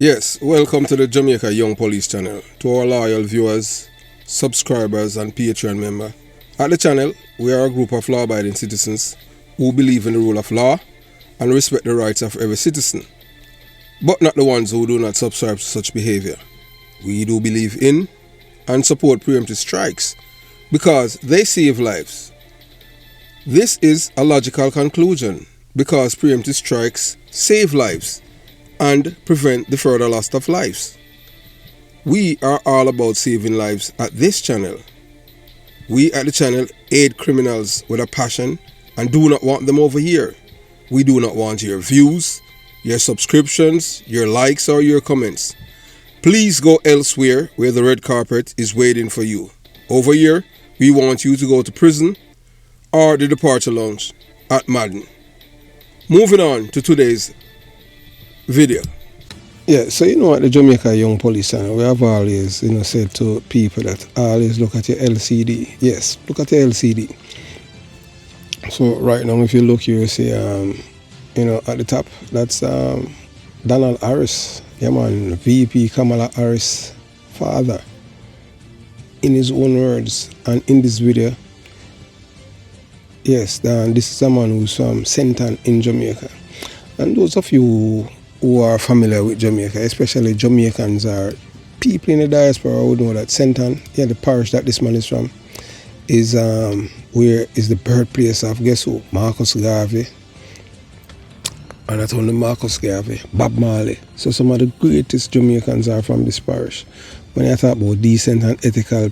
Yes, welcome to the Jamaica Young Police channel. To our loyal viewers, subscribers and Patreon member. At the channel, we are a group of law-abiding citizens who believe in the rule of law and respect the rights of every citizen, but not the ones who do not subscribe to such behavior. We do believe in and support preemptive strikes because they save lives. This is a logical conclusion because preemptive strikes save lives and prevent the further loss of lives. We are all about saving lives at this channel. We at the channel aid criminals with a passion and do not want them over here. We do not want your views, your subscriptions, your likes or your comments. Please go elsewhere where the red carpet is waiting for you. Over here, we want you to go to prison or the departure lounge at Madden. Moving on to today's video. Yeah, so at the Jamaica Young Police channel, we have always, said to people that always look at your LCD. Yes, look at your LCD. So right now, if you look here, you see, at the top, that's Donald Harris. Yeah, man, VP Kamala Harris' father. In his own words, and in this video, yes, this is a man who's from Senton in Jamaica. And those of you who are familiar with Jamaica, especially Jamaicans or people in the diaspora would know that Senton, the parish that this man is from, is where is the birthplace of, guess who? Marcus Garvey. And not only Marcus Garvey, Bob Marley. So some of the greatest Jamaicans are from this parish. When I talk about decent and ethical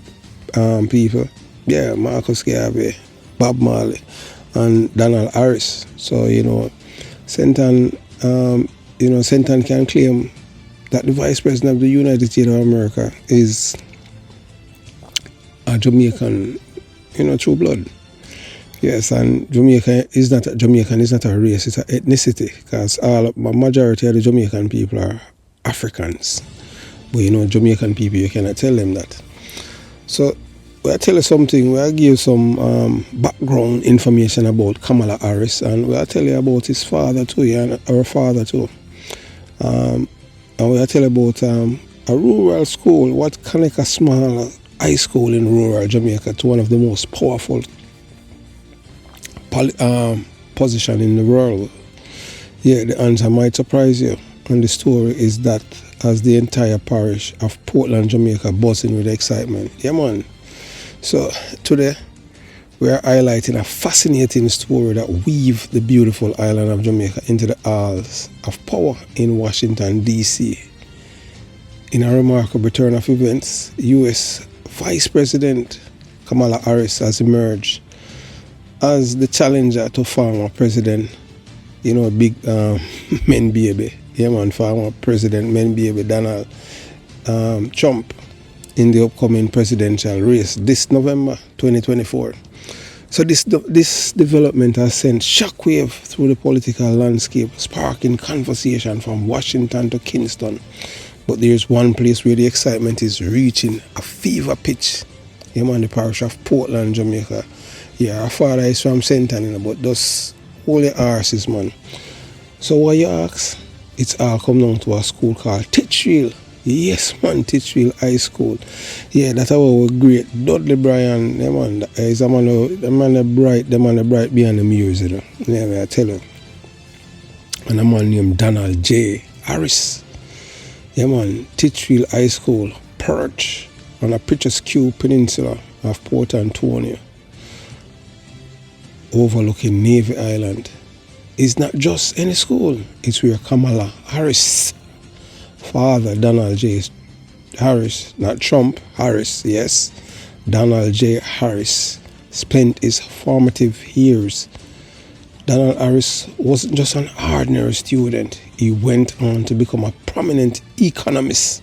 people, Marcus Garvey, Bob Marley, and Donald Harris. So, Senton, Senton can claim that the Vice President of the United States of America is a Jamaican, true blood. Yes, and Jamaican is not a race, it's an ethnicity, because the majority of the Jamaican people are Africans. But Jamaican people, you cannot tell them that. So, we'll tell you something, we'll give you some background information about Kamala Harris, and we'll tell you about his father too, and our father too. And we'll tell you about a rural school, what connect a small high school in rural Jamaica to one of the most powerful position in the world. Yeah, the answer might surprise you. And the story is that as the entire parish of Portland, Jamaica buzzing with excitement. Yeah, man. So today we are highlighting a fascinating story that weaves the beautiful island of Jamaica into the halls of power in Washington, D.C. In a remarkable turn of events, U.S. Vice President Kamala Harris has emerged as the challenger to former President, big men baby, former President men baby Donald Trump in the upcoming presidential race this November 2024. So this development has sent shockwave through the political landscape, sparking conversation from Washington to Kingston. But there's one place where the excitement is reaching a fever pitch. The parish of Portland, Jamaica. Yeah, our father is from Senton, but those holy arses, man. So what you ask? It's all come down to a school called Titchfield. Yes, man, Titchfield High School. Yeah, that's our great Dudley Bryan. Yeah, man, he's the man bright behind the music. Yeah, I tell you. And a man named Donald J. Harris. Yeah, man, Titchfield High School, perched on a picturesque peninsula of Port Antonio, overlooking Navy Island. It's not just any school, it's where Kamala Harris' father, Donald J. Harris, not Trump, Harris, yes, Donald J. Harris, spent his formative years. Donald Harris wasn't just an ordinary student, he went on to become a prominent economist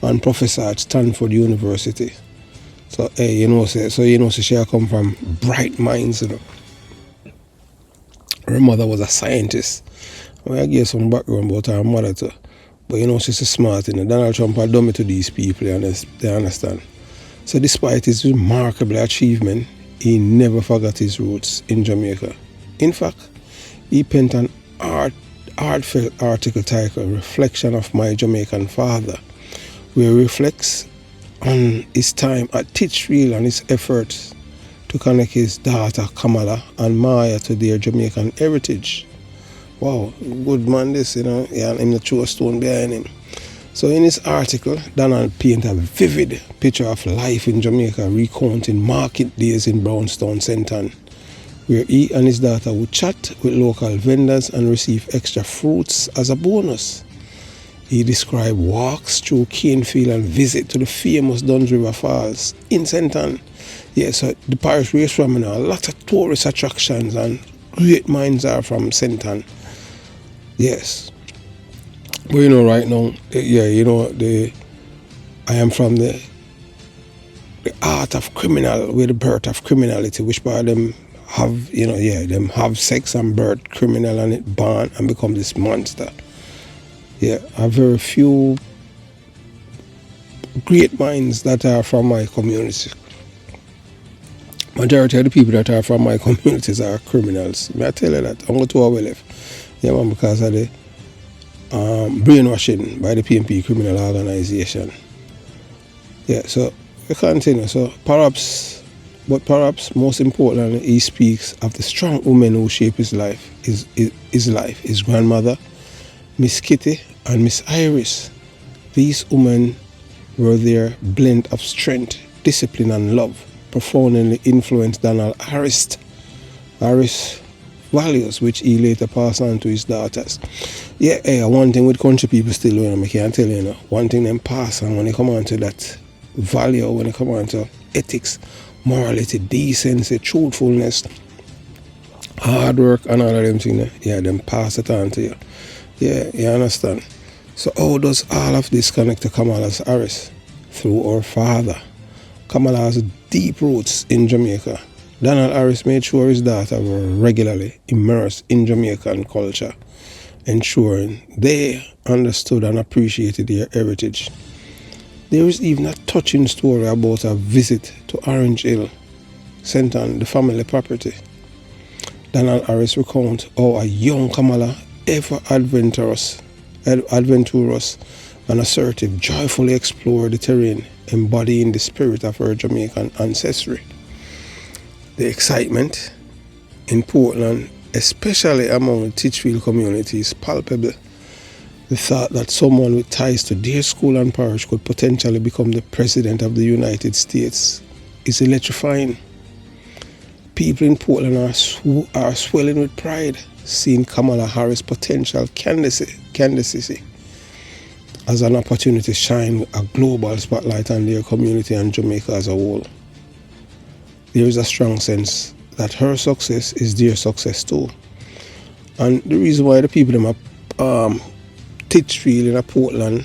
and professor at Stanford University. So, she come from bright minds, Her mother was a scientist. I gave some background about her mother too. But she's smart, Donald Trump had done it to these people, they understand. So despite his remarkable achievement, he never forgot his roots in Jamaica. In fact, he penned an heartfelt article titled Reflection of My Jamaican Father, where he reflects on his time at Titchfield and his efforts to connect his daughter Kamala and Maya to their Jamaican heritage. Wow, good man this, yeah, and him the true stone behind him. So in his article, Donald painted a vivid picture of life in Jamaica, recounting market days in Brownstown, Senton, where he and his daughter would chat with local vendors and receive extra fruits as a bonus. He described walks through Canefield and visit to the famous Duns River Falls in Senton. Yeah, so the parish race from, a lot of tourist attractions and great minds are from Senton. Yes. But right now, I am from the art of criminal, with the birth of criminality, which part of them have, them have sex and birth criminal and it born and become this monster. Yeah, I have very few great minds that are from my community. Majority of the people that are from my communities are criminals. May I tell you that? I'm going to our left. Yeah, man, because of the brainwashing by the PNP criminal organization. Yeah, so we continue. So perhaps most importantly, he speaks of the strong women who shape his life, his grandmother, Miss Kitty and Miss Iris. These women were their blend of strength, discipline and love, profoundly influenced Donald Harris values, which he later passed on to his daughters. Yeah, one thing with country people still, I can't tell you, one thing them pass on when they come on to that value, when they come on to ethics, morality, decency, truthfulness, hard work and all of them things, yeah, them pass it on to you. Yeah, you understand? So how does all of this connect to Kamala Harris? Through her father. Kamala has deep roots in Jamaica. Donald Harris made sure his daughter were regularly immersed in Jamaican culture, ensuring they understood and appreciated their heritage. There is even a touching story about a visit to Orange Hill, Senton, the family property. Donald Harris recounts how a young Kamala, ever adventurous and assertive, joyfully explored the terrain, embodying the spirit of her Jamaican ancestry. The excitement in Portland, especially among the Titchfield community, is palpable. The thought that someone with ties to their school and parish could potentially become the President of the United States is electrifying. People in Portland are swelling with pride, seeing Kamala Harris' potential candidacy as an opportunity to shine a global spotlight on their community and Jamaica as a whole. There is a strong sense that her success is their success too. And the reason why the people them are Titchfield in Portland,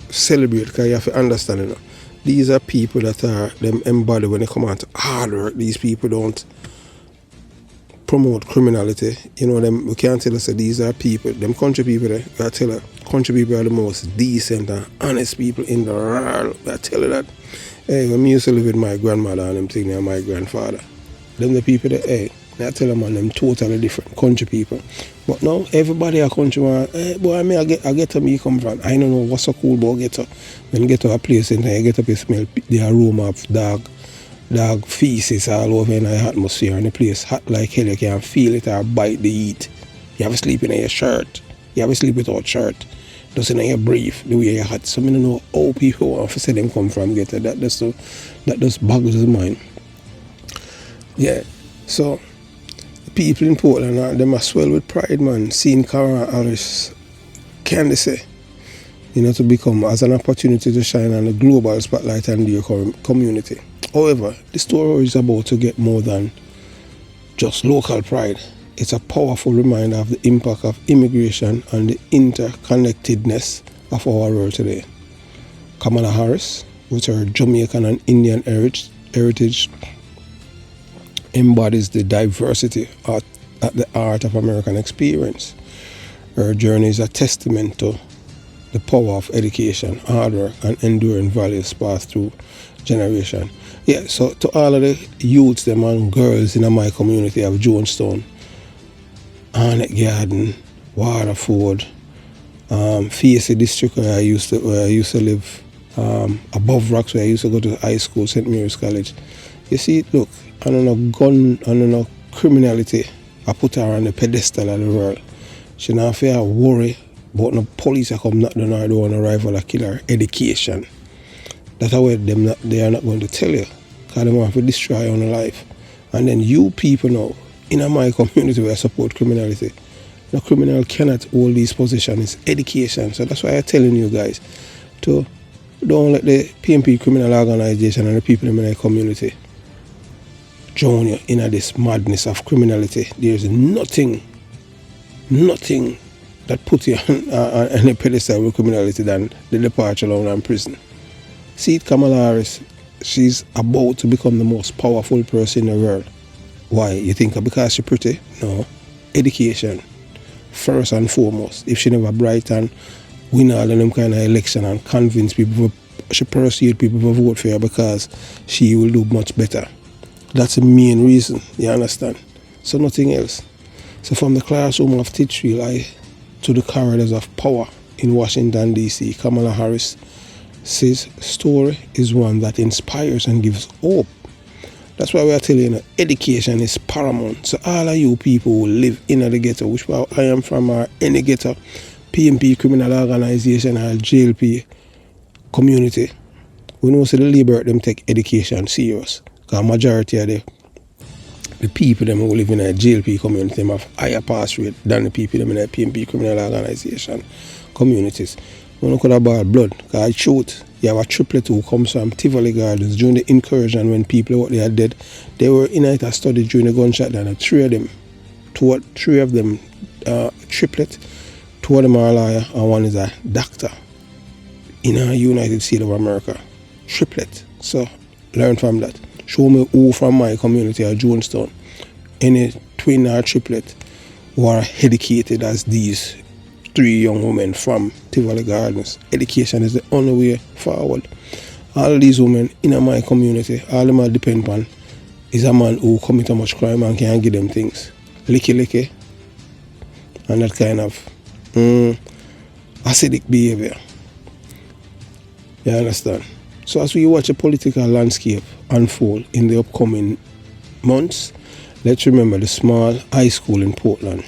celebrate, because you have to understand, these are people that are them embody when they come out to hard work. These people don't promote criminality. Them we can't tell us that these are people, them country people there, I tell her, country people are the most decent and honest people in the world. I tell her that. Hey, when I used to live with my grandmother and them thing and my grandfather, them the people that, I tell them, man, them totally different country people. But now everybody a country man, boy, I get to me come from. I don't know what's so cool about ghetto. When you get to a place and you get up, you smell the aroma of dog feces all over in the atmosphere, and the place hot like hell. You can feel it or bite the heat. You have to sleep in your shirt. You have to sleep without shirt. Just in your brief, the way you hot. So I don't know how people want to say them come from ghetto. That just boggles the mind. Yeah. So people in Portland, they must swell with pride, man, seeing Kamala Harris candidacy, to become as an opportunity to shine on the global spotlight and their community. However, the story is about to get more than just local pride. It's a powerful reminder of the impact of immigration and the interconnectedness of our world today. Kamala Harris, with her Jamaican and Indian heritage, embodies the diversity at the heart of American experience. Her journey is a testament to the power of education, hard work, and enduring values passed through generation. Yeah, so to all of the youths them and girls in my community of Jonestown, Arnett Garden, Waterford, Facey district where I used to live, above rocks where I used to go to high school, St. Mary's College. You see, look, I don't know gun, I don't know criminality. I put her on the pedestal of the world. She not fear worry about no police that come knock down her door and arrive or kill her. Education. That's why they are not going to tell you. Because they want to destroy your own life. And then you people now, in my community where I support criminality, the criminal cannot hold these positions. It's education. So that's why I'm telling you guys to don't let the PMP criminal organization and the people in my community drown you in this madness of criminality. There's nothing that puts you on a pedestal with criminality than the departure alone and prison. See it, Kamala Harris, she's about to become the most powerful person in the world. Why? You think because she's pretty? No. Education. First and foremost. If she never bright and win all of them kind of election and convince people, she persuade people to vote for her because she will do much better. That's the main reason, you understand? So nothing else. So from the classroom of Titchfield to the corridors of power in Washington, D.C., Kamala Harris's story is one that inspires and gives hope. That's why we are telling you, education is paramount. So all of you people who live in the ghetto, which I am from, or any ghetto, PMP criminal organization or JLP community, we know the labor them take education serious. Because majority of the people them who live in a JLP community them have higher pass rate than the people them in a PMP criminal organization communities. We could have bad blood. Because I truth, you have a triplet who comes from Tivoli Gardens during the incursion when people out there are dead. They were in a study during the gunshot and three of them triplet. Two of them are a lawyer and one is a doctor in the United States of America. Triplet. So learn from that. Show me who from my community or Jonestown, any twin or triplet who are educated as these three young women from Tivoli Gardens. Education is the only way forward. All these women in my community, all them I depend on is a man who commit too much crime and can't give them things. Licky, and that kind of acidic behavior. You understand? So as we watch a political landscape unfold in the upcoming months, let's remember the small high school in Portland,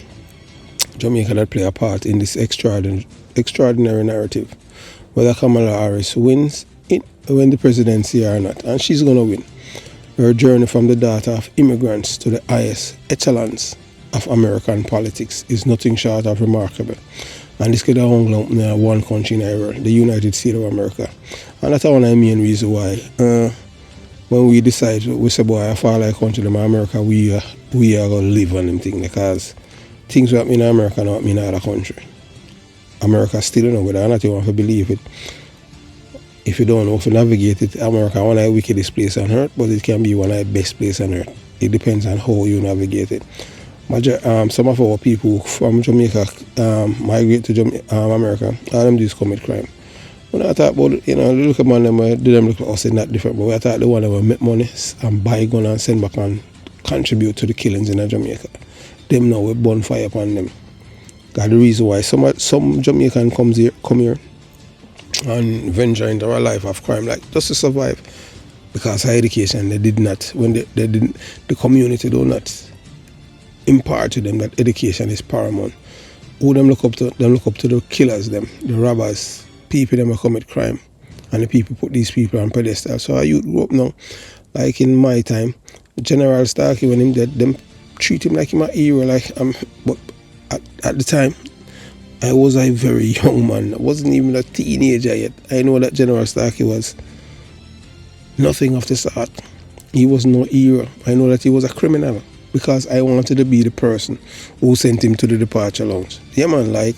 Jamaica, that play a part in this extraordinary narrative. Whether Kamala Harris wins when the presidency or not, and she's going to win. Her journey from the daughter of immigrants to the highest echelons of American politics is nothing short of remarkable. And this could have only one country in the world, the United States of America. And that's one of the main reasons why when we decide, we say, boy, I fall like country in America, we are going to live on them things, because things that mean in America don't mean in other country. America still don't know whether or not you want to believe it. If you don't know if you navigate it, America is one of the wickedest places on earth, but it can be one of the best places on earth. It depends on how you navigate it. Some of our people from Jamaica migrate to America, all them do is commit crime. When I talk about, look at them look like us, not different, but we talk the one that will make money and buy gun and send back and contribute to the killings in Jamaica. Them now we burn fire upon them. That's the reason why some Jamaican come here and venture into a life of crime, like just to survive. Because higher education, they did not, when they didn't, the community do not impart to them that education is paramount. Who them look up to? Them look up to the killers, the robbers, people them who commit crime, and the people put these people on pedestal. So our youth grew up now, like in my time, General Starkey, when him dead, them treat him like him a hero, but at the time, I was a very young man. I wasn't even a teenager yet. I know that General Starkey was nothing of the sort. He was no hero. I know that he was a criminal, because I wanted to be the person who sent him to the departure lounge. Yeah, man, like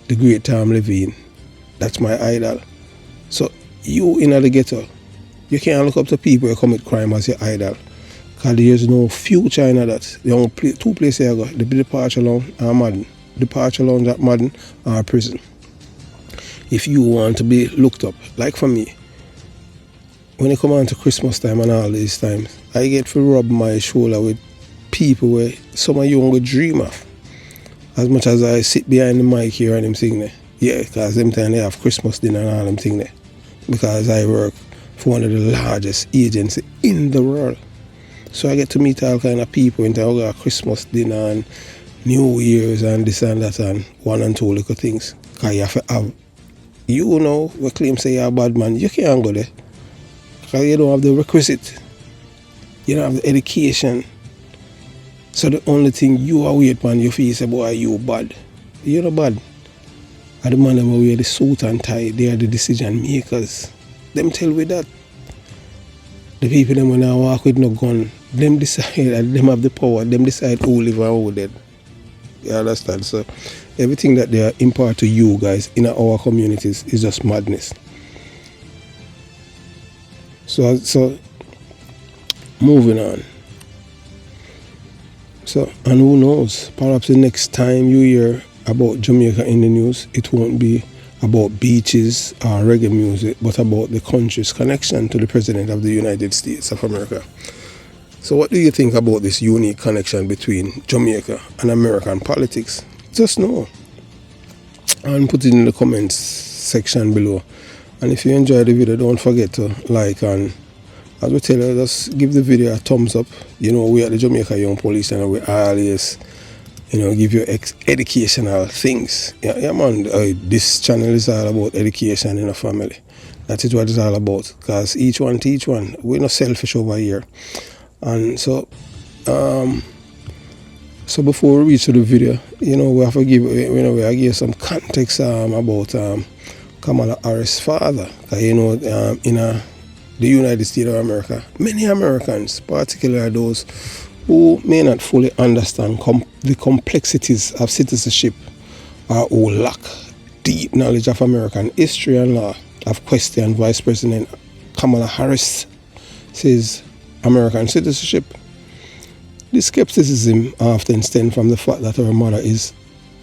the great Tom Levine. That's my idol. So you in the ghetto, you can't look up to people who commit crime as your idol, because there's no future in that. The only two places I go, the departure lounge and Madden. Departure lounge at Madden or prison. If you want to be looked up, like for me, when it come on to Christmas time and all these times, I get to rub my shoulder with people where some of you won't dream of. As much as I sit behind the mic here and them thing there. Yeah, because them time they have Christmas dinner and all them thing there. Because I work for one of the largest agencies in the world. So I get to meet all kind of people in terms of Christmas dinner and New Year's and this and that and one and two little things. Because you have to have, you know, we claim say you're a bad man, you can't go there. Because you don't have the requisite. You don't have the education. So the only thing you are weird man, you feel say, boy, you bad. You're not bad. And the man who wear the suit and tie, they are the decision makers. Them tell me that. The people them when I walk with no gun, them decide and them have the power, them decide who live and who dead. You understand? So everything that they impart to you guys in our communities is just madness. So moving on. So, and who knows, perhaps the next time you hear about Jamaica in the news, it won't be about beaches or reggae music, but about the country's connection to the President of the United States of America. So what do you think about this unique connection between Jamaica and American politics? Just know. And put it in the comments section below. And if you enjoyed the video, don't forget to like and, as we tell you, just give the video a thumbs up. You know, we at the Jamaica Young Police and we always, you know, give you educational things. Yeah, man, this channel is all about education in a family. That is what it's all about. Because each one teach one. We're not selfish over here. And so, so before we reach to the video, you know, we have to give, you know, I give some context about Kamala Harris' father. Because, you know, in the United States of America, many Americans, particularly those who may not fully understand the complexities of citizenship or who lack deep knowledge of American history and law, have questioned Vice President Kamala Harris' American citizenship. This skepticism often stems from the fact that her mother is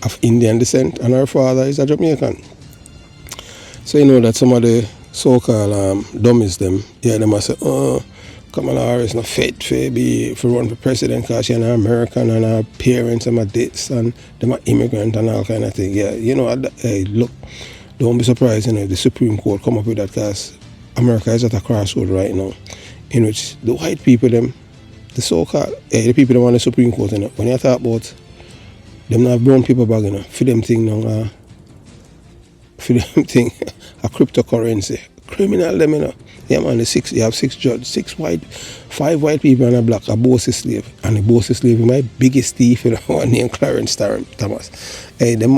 of Indian descent and her father is a Jamaican. So you know that some of the so-called dummies them, yeah, they must say, oh, Kamala Harris not fit for run for president because she's an American and her parents and my dates and them are immigrant and all kind of thing. Yeah, you know, hey, look, don't be surprised, you know, if the Supreme Court come up with that because America is at a crossroad right now in which the white people, them, the so-called, the people that want the Supreme Court, you know, when you talk about them not have brown people bag, you know, for them thing now, for them thing, a cryptocurrency, criminal them, you know. Yeah, man, you have 6 judges, 5 white people and a black, a bossy slave. And the bossy slave is my biggest thief, you know, one named Clarence Thomas. Hey, I don't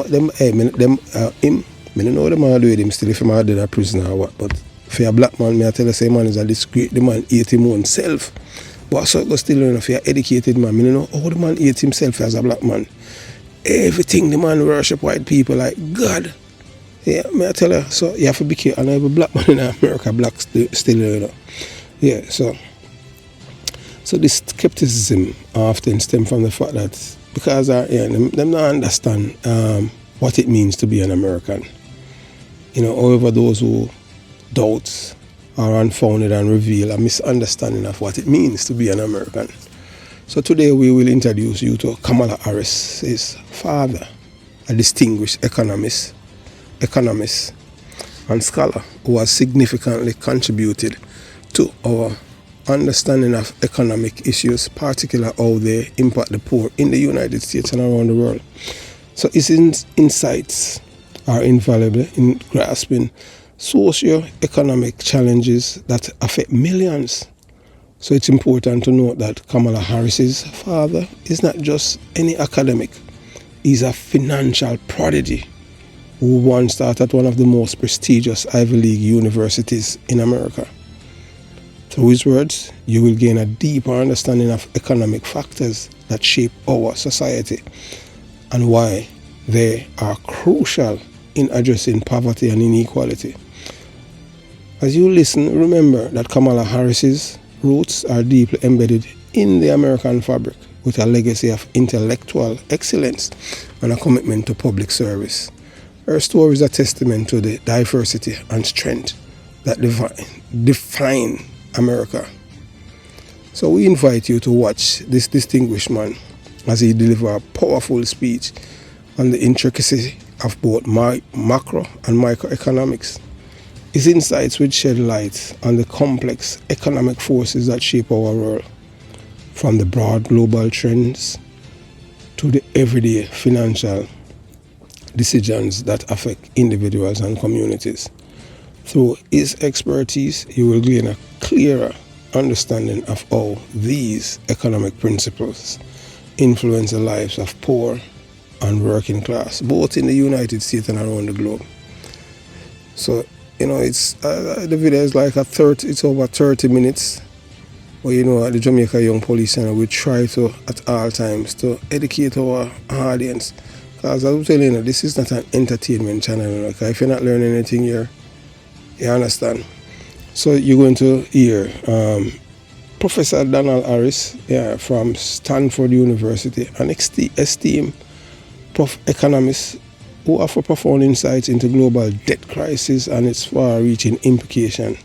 know them all do with him still if I'm out in a prison or what, but for a black man, I tell you, say man is a discreet, the man ate him own self. But so it goes still, you know, if you're educated man, I know how the man ate himself as a black man. Everything the man worship white people like God. Yeah, I tell you, so you have to be careful. And I have a black man in America, black still, you know. Yeah, so this skepticism often stems from the fact that because them don't understand what it means to be an American. You know, however, those who doubt are unfounded and reveal a misunderstanding of what it means to be an American. So today we will introduce you to Kamala Harris, his father, a distinguished economist and scholar who has significantly contributed to our understanding of economic issues, particularly how they impact the poor in the United States and around the world. So his insights are invaluable in grasping socio-economic challenges that affect millions. So it's important to note that Kamala Harris's father is not just any academic, he's a financial prodigy who once taught at one of the most prestigious Ivy League universities in America. Through his words, you will gain a deeper understanding of economic factors that shape our society and why they are crucial in addressing poverty and inequality. As you listen, remember that Kamala Harris's roots are deeply embedded in the American fabric with a legacy of intellectual excellence and a commitment to public service. Her story is a testament to the diversity and strength that define America. So we invite you to watch this distinguished man as he delivers a powerful speech on the intricacy of both macro and microeconomics. His insights would shed light on the complex economic forces that shape our world, from the broad global trends to the everyday financial decisions that affect individuals and communities. Through his expertise, you will gain a clearer understanding of how these economic principles influence the lives of poor and working class, both in the United States and around the globe. So, it's the video is like it's over 30 minutes. But at the Jamaica Young Police Center, we try to, at all times, to educate our audience. Because I'm telling you, this is not an entertainment channel. Like, if you're not learning anything here, you understand. So you're going to hear Professor Donald Harris, from Stanford University, an esteemed economist who offer profound insights into global debt crisis and its far-reaching implication.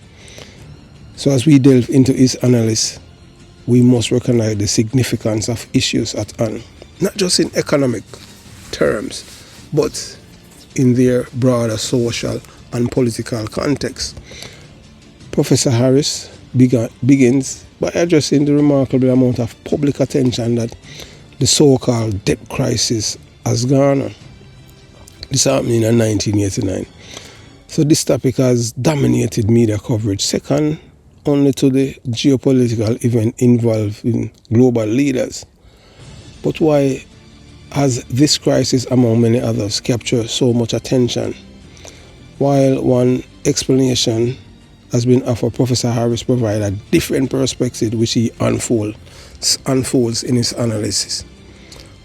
So as we delve into his analysis, we must recognize the significance of issues at hand, not just in economic terms, but in their broader social and political context. Professor Harris begins by addressing the remarkable amount of public attention that the so-called debt crisis has garnered. This happened in 1989. So this topic has dominated media coverage, second only to the geopolitical event involving global leaders. But why has this crisis, among many others, captured so much attention? While one explanation has been offered, Professor Harris provides a different perspective which he unfolds in his analysis.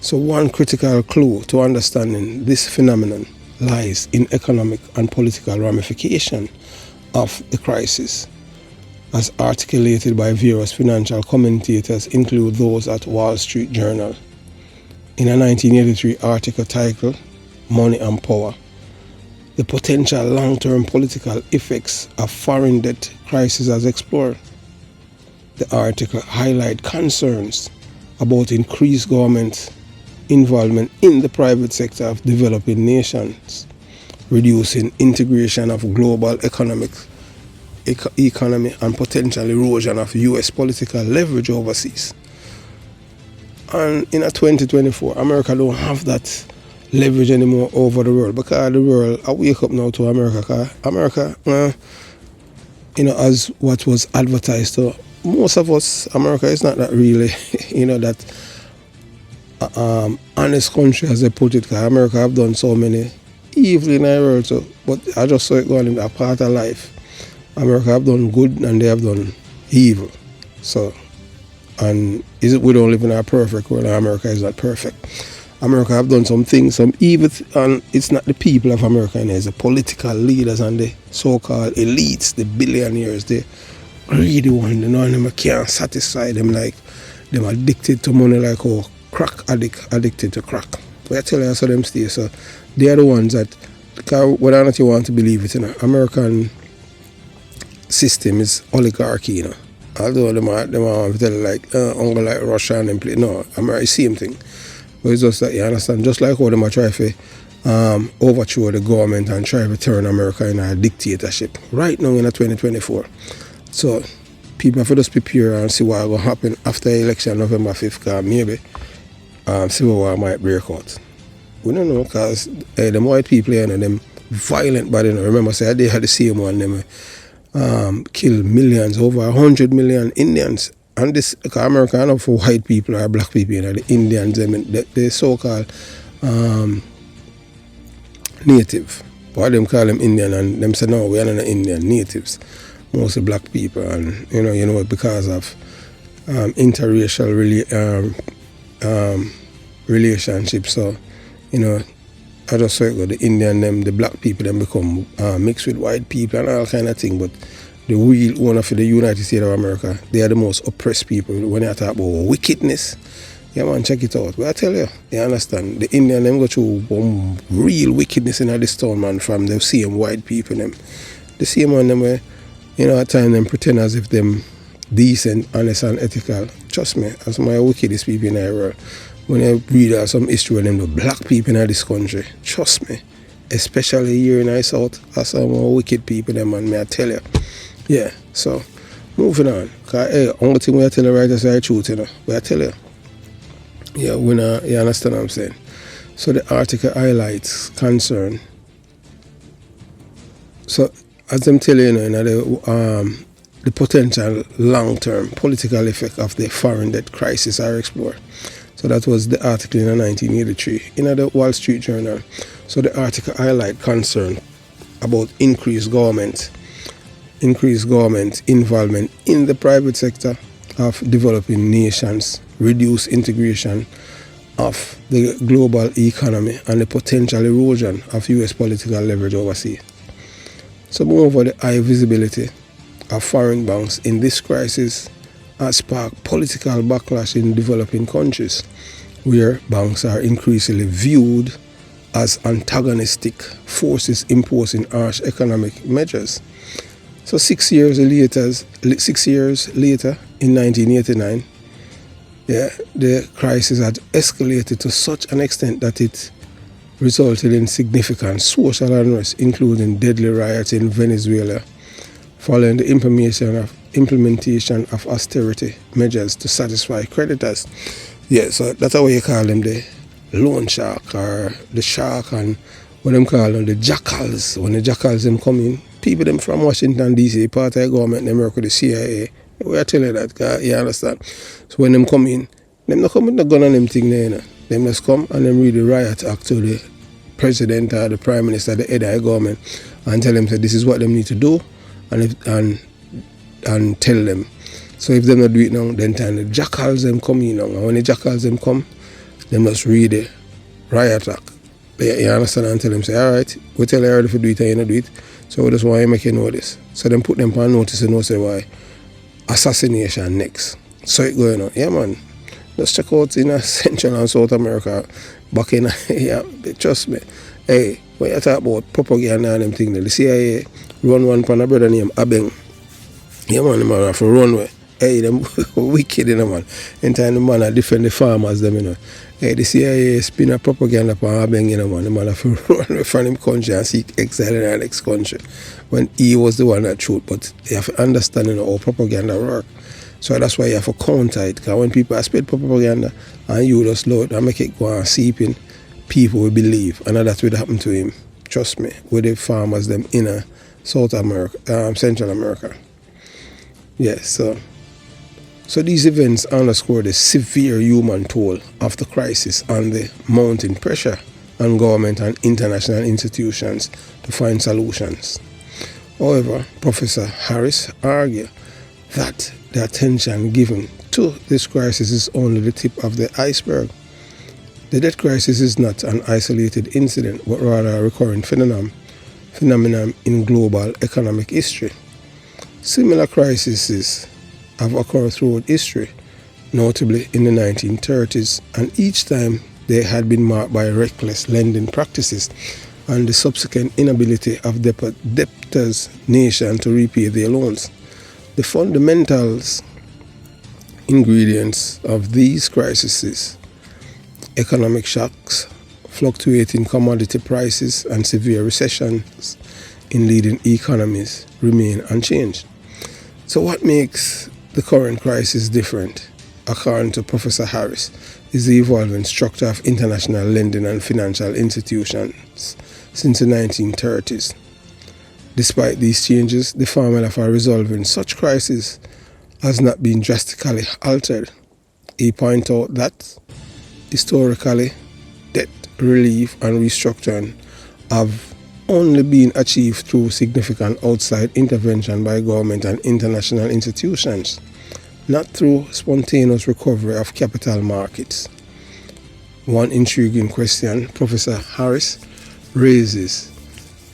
So one critical clue to understanding this phenomenon lies in economic and political ramification of the crisis, as articulated by various financial commentators, include those at Wall Street Journal. In a 1983 article titled Money and Power, the potential long-term political effects of foreign debt crisis as explored. The article highlights concerns about increased government involvement in the private sector of developing nations, reducing integration of global economy and potential erosion of U.S. political leverage overseas. And in 2024, America don't have that leverage anymore over the world, because the world, I wake up now to America, because America, as what was advertised to most of us, America is not that really, that honest country as they put it, because America have done so many evil in the world, so, but I just saw it going in a part of life. America have done good and they have done evil. So, and we don't live in a perfect world, and America is not perfect. America have done some things, some evil, and it's not the people of America, it's the political leaders and the so-called elites, the billionaires, the greedy ones, them can't satisfy them, like them addicted to money, like crack addicted to crack. But I tell you, I saw them stay. So they are the ones that, whether or not you want to believe it, American system is oligarchy, Although them want to tell you like uncle like Russia and them play. No, America same thing. But it's just that, you understand, just like how them try to overthrow the government and try to turn America in a dictatorship right now in 2024. So people have to just prepare and see what will happen after the election November 5th, because maybe civil war might break out. We don't know, because them white people here, them violent body, remember say they had the same one, them kill millions, over 100 million Indians. And this, because America is not for white people or black people, the Indians, the so-called native. Why them call them Indian, and them say no, we are not Indian, natives. Mostly black people, and because of interracial relationships. So, I just saw it go, the Indian them, the black people them become mixed with white people and all kind of thing. But the real owner for the United States of America, they are the most oppressed people. When you talk about wickedness, yeah man, check it out. But I tell you, you understand, the Indian them go through one real wickedness in this town, man, from the same white people them. The same one them where, at times them pretend as if them decent, honest and ethical. Trust me, as my wickedest people in the world. when I read some history of them, the black people in this country, trust me, especially here in the South, are some wicked people, them, man, may I tell you. Yeah, so, moving on. Because, hey, only thing we tell you right is the truth, you know. But I tell you. Yeah, you understand what I'm saying? So the article highlights concern. So, as I'm telling you, the potential long-term political effect of the foreign debt crisis are explored. So that was the article in 1983 in the Wall Street Journal. So the article highlight concern about increased government involvement in the private sector of developing nations, reduced integration of the global economy, and the potential erosion of U.S. political leverage overseas. So moreover, the high visibility of foreign banks in this crisis has sparked political backlash in developing countries, where banks are increasingly viewed as antagonistic forces imposing harsh economic measures. So 6 years later, in 1989, the crisis had escalated to such an extent that it resulted in significant social unrest, including deadly riots in Venezuela, following the implementation of austerity measures to satisfy creditors. Yeah, so that's how you call them, the loan shark or the shark, and what them call them, the jackals. When the jackals them come in, people them from Washington DC, part of the government, they work with the CIA. We are telling you that, cause you understand. So when them come in, them not come with the gun and them thing there, you know. Them just come and them read the riot act to the president or the prime minister, the head of the government, and tell them that this is what them need to do, and tell them. So if them not do it now, then time the jackals them come in now. And when the jackals them come, them just read the riot act. You understand, and tell them, say, alright, we tell you already if you do it and you not do it. So we just want to make you know this. So them put them on notice and know, say, why assassination next. So it going on. Yeah, man. Just check out in Central and South America. Back in, yeah, trust me. Hey, when you talk about propaganda and them things, the CIA run one from a brother named Abeng. Yeah, man, the man have to run away. Hey, them wicked, you know, man. In time, the man are defend the farmers, them, you know. Hey, the CIA spin a propaganda for Abeng, you know, man. The man have to run away from him country and seek exile in the next country. When he was the one that truth, but you have to understand, you know, how propaganda work. So that's why you have to counter it. Because when people spread propaganda and you just load and make it go and seep in, people will believe. And that's what happened to him. Trust me, with the farmers, them in South America, Central America. Yes, so these events underscore the severe human toll of the crisis and the mounting pressure on government and international institutions to find solutions. However, Professor Harris argued that the attention given to this crisis is only the tip of the iceberg. The debt crisis is not an isolated incident, but rather a recurrent phenomenon in global economic history. Similar crises have occurred throughout history, notably in the 1930s, and each time they had been marked by reckless lending practices and the subsequent inability of debtors' nations to repay their loans. The fundamentals ingredients of these crises, economic shocks, fluctuating commodity prices, and severe recessions in leading economies, remain unchanged. So what makes the current crisis different, according to Professor Harris, is the evolving structure of international lending and financial institutions since the 1930s. Despite these changes, the formula for resolving such crises has not been drastically altered. He points out that historically, debt relief and restructuring have only been achieved through significant outside intervention by government and international institutions, not through spontaneous recovery of capital markets. One intriguing question Professor Harris raises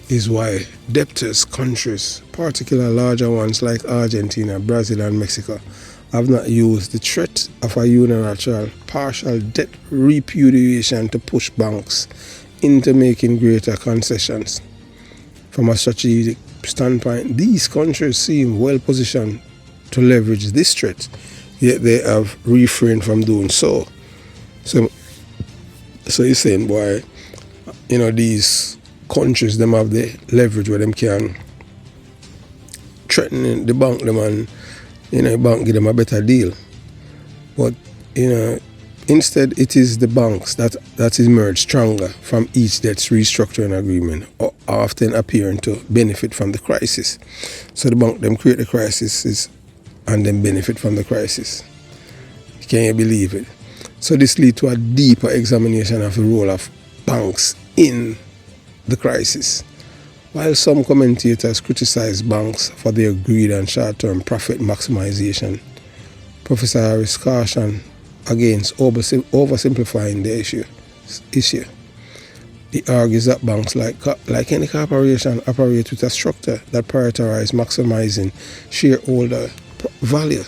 is why debtors countries, particularly larger ones like Argentina, Brazil and Mexico, have not used the threat of a unilateral partial debt repudiation to push banks into making greater concessions. From a strategic standpoint, these countries seem well positioned to leverage this threat, yet they have refrained from doing so. So So he's saying, boy, these countries, them have the leverage where them can threaten the bank them, and the bank give them a better deal. But instead it is the banks that emerge stronger from each debt's restructuring agreement, or often appearing to benefit from the crisis. So the bank them create the crisis and then benefit from the crisis. Can you believe it? So this leads to a deeper examination of the role of banks in the crisis. While some commentators criticize banks for their greed and short-term profit maximization, Professor Harris cautioned against oversimplifying the issue. He argues that banks, like any corporation, operate with a structure that prioritizes maximizing shareholder value.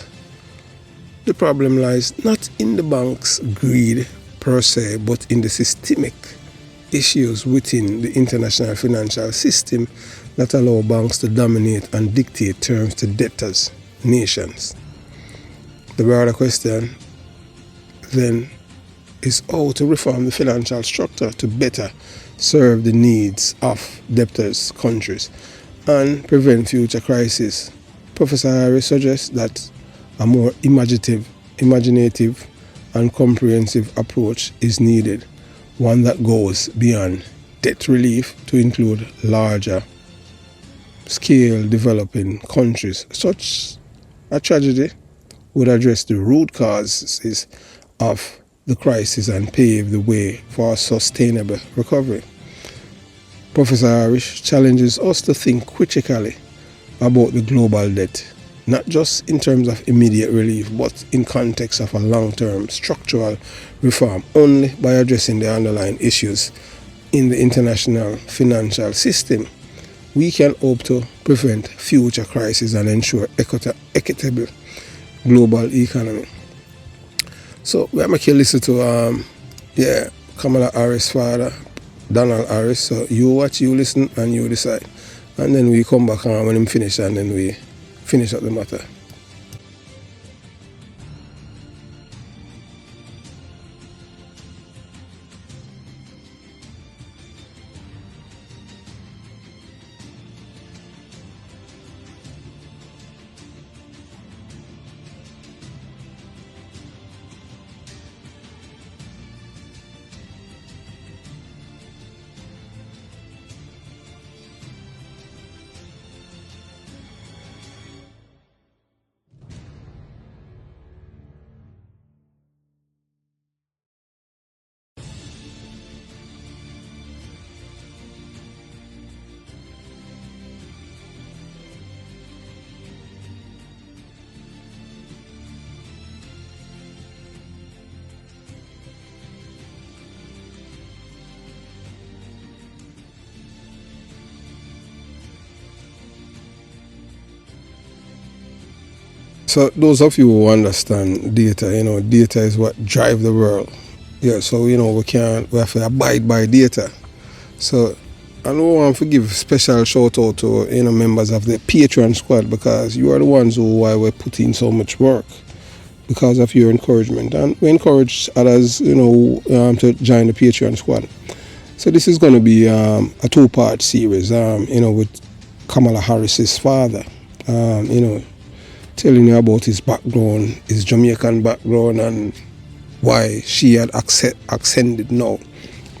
The problem lies not in the bank's greed per se, but in the systemic issues within the international financial system that allow banks to dominate and dictate terms to debtors, nations. The broader question then is how to reform the financial structure to better serve the needs of debtors' countries and prevent future crises. Professor Harris suggests that a more imaginative and comprehensive approach is needed, one that goes beyond debt relief to include larger scale developing countries. Such a tragedy would address the root causes of the crisis and pave the way for a sustainable recovery. Professor Harris challenges us to think critically about the global debt, not just in terms of immediate relief, but in context of a long-term structural reform. Only by addressing the underlying issues in the international financial system, we can hope to prevent future crises and ensure equitable global economy. So we are making listen to Kamala Harris' father, Donald Harris. So you watch, you listen, and you decide. And then we come back when him finish, and then we finish up the matter. So those of you who understand data, data is what drives the world. Yeah, so we have to abide by data. So I don't want to give special shout out to members of the Patreon squad, because you are the ones why we're putting so much work because of your encouragement, and we encourage others to join the Patreon squad. So this is going to be a 2-part series with Kamala Harris's father, telling you about his background, his Jamaican background, and why she had ascended now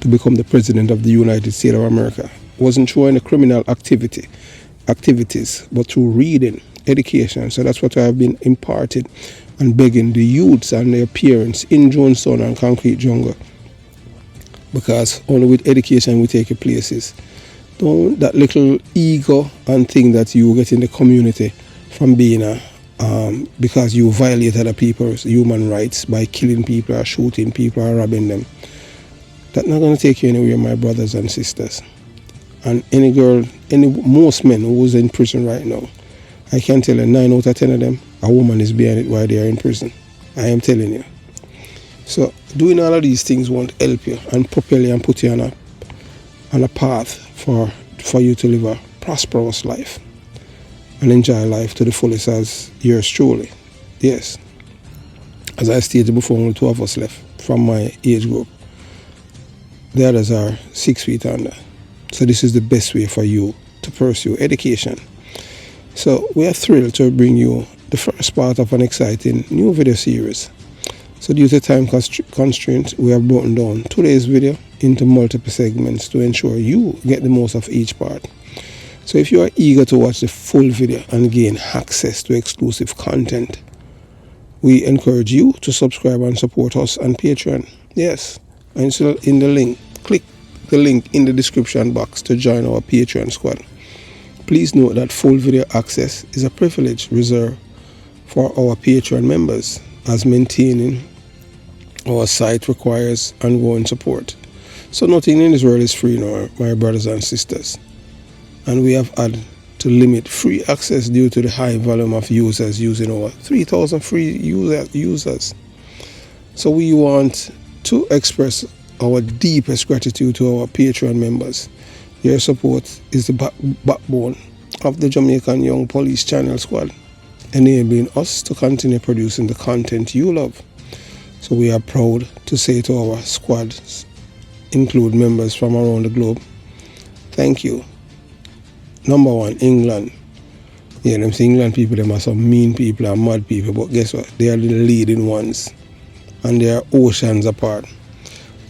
to become the President of the United States of America. It wasn't through any criminal activities, but through reading, education. So that's what I've been imparting and begging the youths and their parents in Jonestown and Concrete Jungle. Because only with education we take you places. Don't that little ego and thing that you get in the community from being because you violate other people's human rights by killing people or shooting people or robbing them. That's not going to take you anywhere, my brothers and sisters. And most men who's in prison right now, I can tell you 9 out of 10 of them, a woman is behind it while they are in prison. I am telling you. So doing all of these things won't help you and propel you and put you on a path for you to live a prosperous life and enjoy life to the fullest as yours truly. Yes. As I stated before, only 2 of us left from my age group. The others are 6 feet under. So this is the best way for you to pursue education. So we are thrilled to bring you the first part of an exciting new video series. So due to time constraints, we have broken down today's video into multiple segments to ensure you get the most of each part. So if you are eager to watch the full video and gain access to exclusive content, we encourage you to subscribe and support us on Patreon. Yes, and so in the link, click the link in the description box to join our Patreon squad. Please note that full video access is a privilege reserved for our Patreon members, as maintaining our site requires ongoing support. So nothing in this world is free now, my brothers and sisters. And we have had to limit free access due to the high volume of users using over 3,000 free users. So we want to express our deepest gratitude to our Patreon members. Your support is the backbone of the Jamaican Young Police Channel Squad, enabling us to continue producing the content you love. So we are proud to say to our squads, include members from around the globe, thank you. Number one, England. Yeah, them say England people, them are some mean people and mad people, but guess what? They are the leading ones, and they are oceans apart.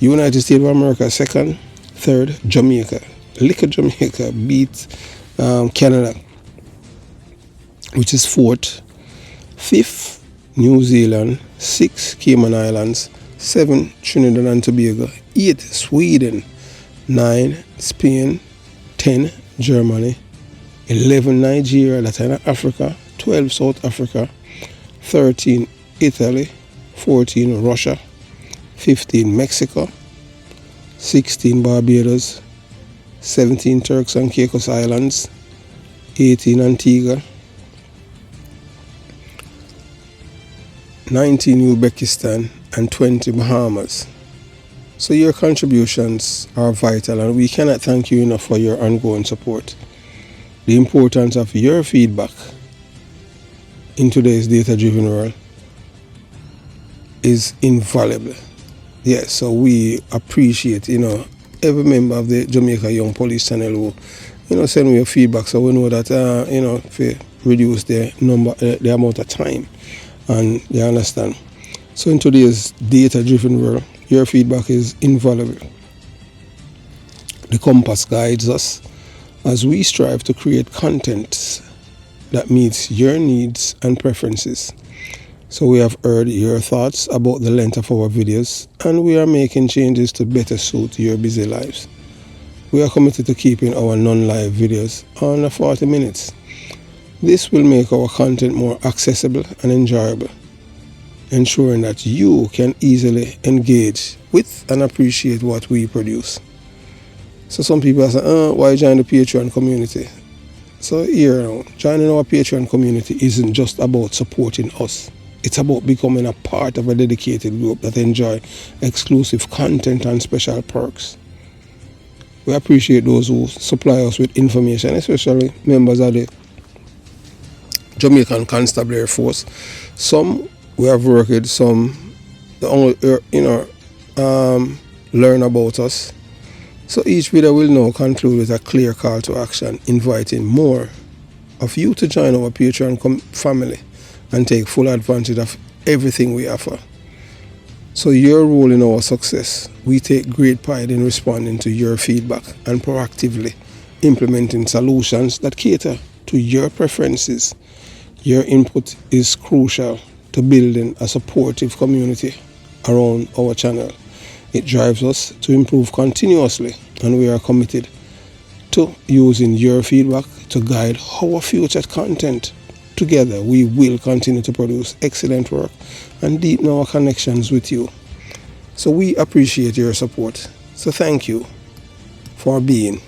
United States of America, second. Third, Jamaica. Little Jamaica beats Canada, which is fourth. Fifth, New Zealand. 6, Cayman Islands. 7, Trinidad and Tobago. 8, Sweden. 9, Spain. 10, Germany. 11, Nigeria, that's in Africa. 12, South Africa. 13, Italy. 14, Russia. 15, Mexico. 16, Barbados. 17, Turks and Caicos Islands. 18, Antigua. 19, Uzbekistan, and 20, Bahamas. So your contributions are vital, and we cannot thank you enough for your ongoing support. The importance of your feedback in today's data-driven world is invaluable. Yes, so we appreciate, every member of the Jamaica Young Police Channel who, send me your feedback, so we know that, to reduce the amount of time, and you understand. So in today's data-driven world, your feedback is invaluable. The compass guides us as we strive to create content that meets your needs and preferences. So we have heard your thoughts about the length of our videos, and we are making changes to better suit your busy lives. We are committed to keeping our non-live videos under 40 minutes. This will make our content more accessible and enjoyable, ensuring that you can easily engage with and appreciate what we produce. So some people say, why join the Patreon community? So here, joining our Patreon community isn't just about supporting us. It's about becoming a part of a dedicated group that enjoy exclusive content and special perks. We appreciate those who supply us with information, especially members of the Jamaican Constabulary Force. Some we have worked with, some they only learn about us. So each video will now conclude with a clear call to action, inviting more of you to join our Patreon family and take full advantage of everything we offer. So your role in our success, we take great pride in responding to your feedback and proactively implementing solutions that cater to your preferences. Your input is crucial to building a supportive community around our channel. It drives us to improve continuously, and we are committed to using your feedback to guide our future content. Together, we will continue to produce excellent work and deepen our connections with you. So we appreciate your support. So thank you for being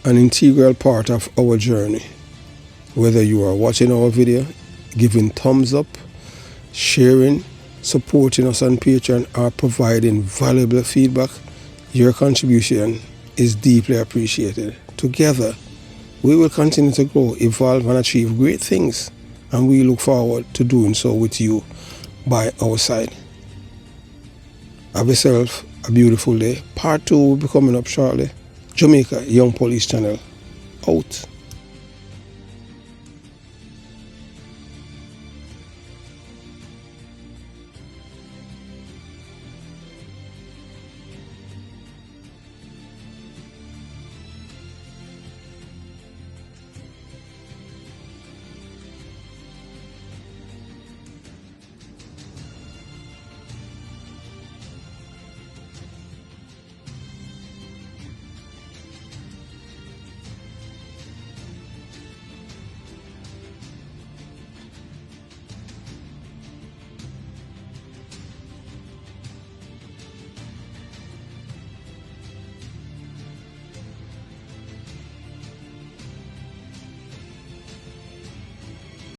an integral part of our journey. Whether you are watching our video, giving thumbs up, sharing, supporting us on Patreon, or providing valuable feedback, your contribution is deeply appreciated. Together, we will continue to grow, evolve, and achieve great things, and we look forward to doing so with you by our side. Have yourself a beautiful day. Part 2 will be coming up shortly. Jamaica Young Police Channel. Out.